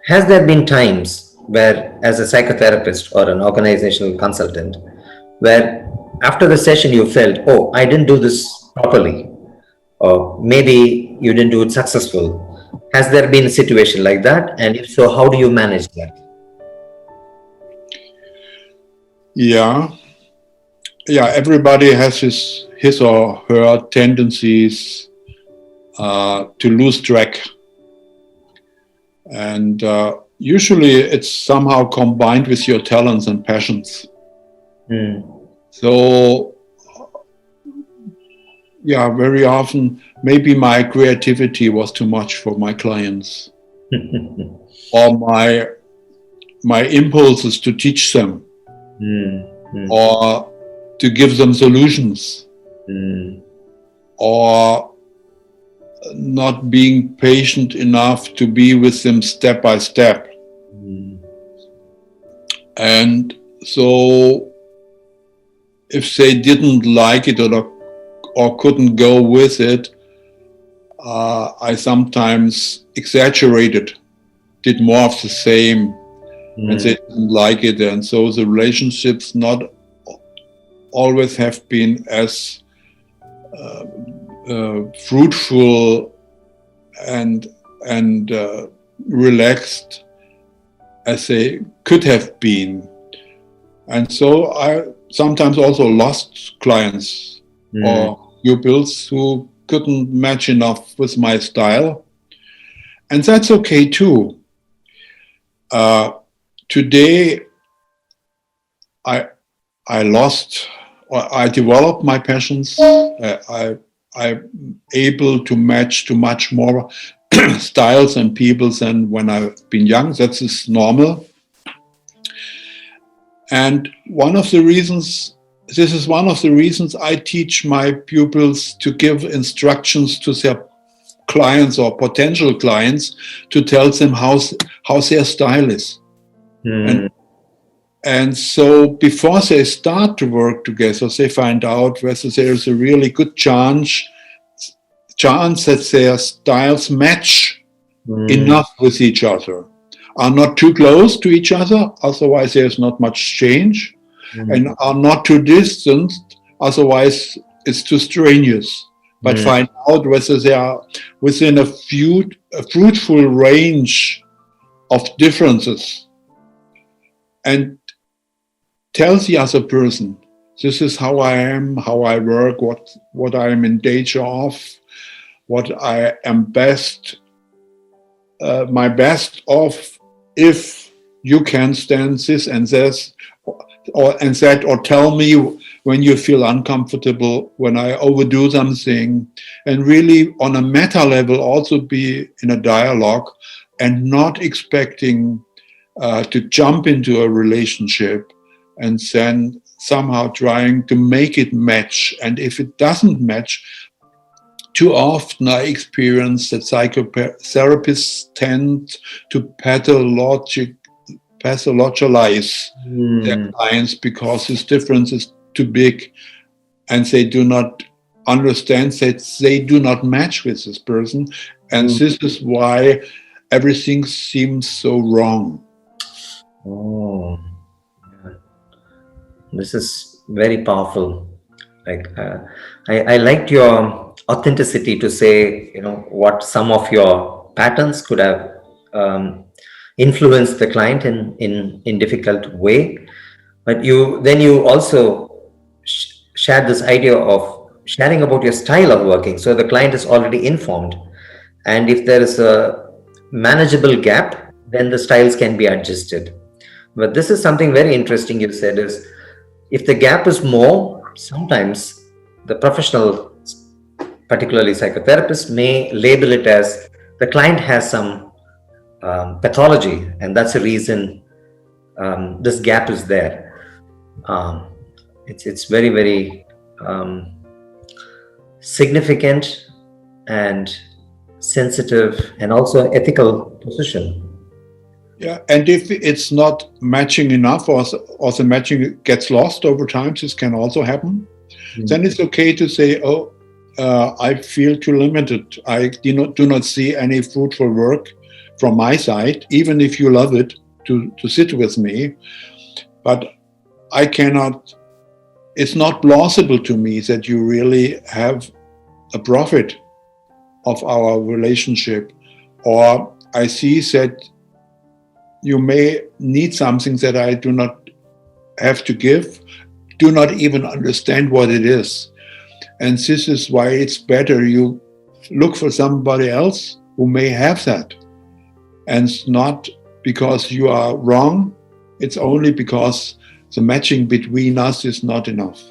has there been times where, as a psychotherapist or an organizational consultant, where after the session you felt, oh, I didn't do this properly, or maybe you didn't do it successful? Has there been a situation like that? And if so, how do you manage that? Yeah, everybody has his or her tendencies to lose track. And usually it's somehow combined with your talents and passions. So, very often maybe my creativity was too much for my clients, or my impulses to teach them, or to give them solutions, or not being patient enough to be with them step by step. And so if they didn't like it or couldn't go with it, I sometimes exaggerated, did more of the same, and they didn't like it. And so the relationships not always have been as fruitful and relaxed as they could have been. And so I sometimes also lost clients or pupils who couldn't match enough with my style. And that's okay too. Today, I developed my passions. I'm able to match to much more styles and people than when I've been young. That is normal. And this is one of the reasons I teach my pupils to give instructions to their clients or potential clients to tell them how their style is. And so before they start to work together, they find out whether there is a really good chance that their styles match enough with each other, are not too close to each other, otherwise there's not much change, and are not too distant, otherwise it's too strenuous. But find out whether they are within a fruitful range of differences, and tell the other person, this is how I am, how I work, what I am in danger of, what I am my best of, if you can stand this and this, and that, or tell me when you feel uncomfortable, when I overdo something, and really on a meta level also be in a dialogue, and not expecting to jump into a relationship and then somehow trying to make it match. And if it doesn't match, too often I experience that psychotherapists tend to pathologize their clients because this difference is too big, and they do not understand that they do not match with this person. And this is why everything seems so wrong. Oh, this is very powerful. Like I liked your authenticity to say, what some of your patterns could have influenced the client in difficult way, but you also shared this idea of sharing about your style of working, so the client is already informed, and if there is a manageable gap, then the styles can be adjusted. But this is something very interesting you said, is if the gap is more, sometimes the professional, particularly psychotherapists, may label it as the client has some pathology, and that's the reason this gap is there. It's very, very significant and sensitive and also ethical position. Yeah, and if it's not matching enough, or the matching gets lost over time, this can also happen. Then it's okay to say, I feel too limited. I do not see any fruitful work from my side, even if you love it, to sit with me. But I cannot, it's not plausible to me that you really have a profit of our relationship. Or I see that you may need something that I do not have to give, do not even understand what it is. And this is why it's better you look for somebody else who may have that. And it's not because you are wrong, it's only because the matching between us is not enough.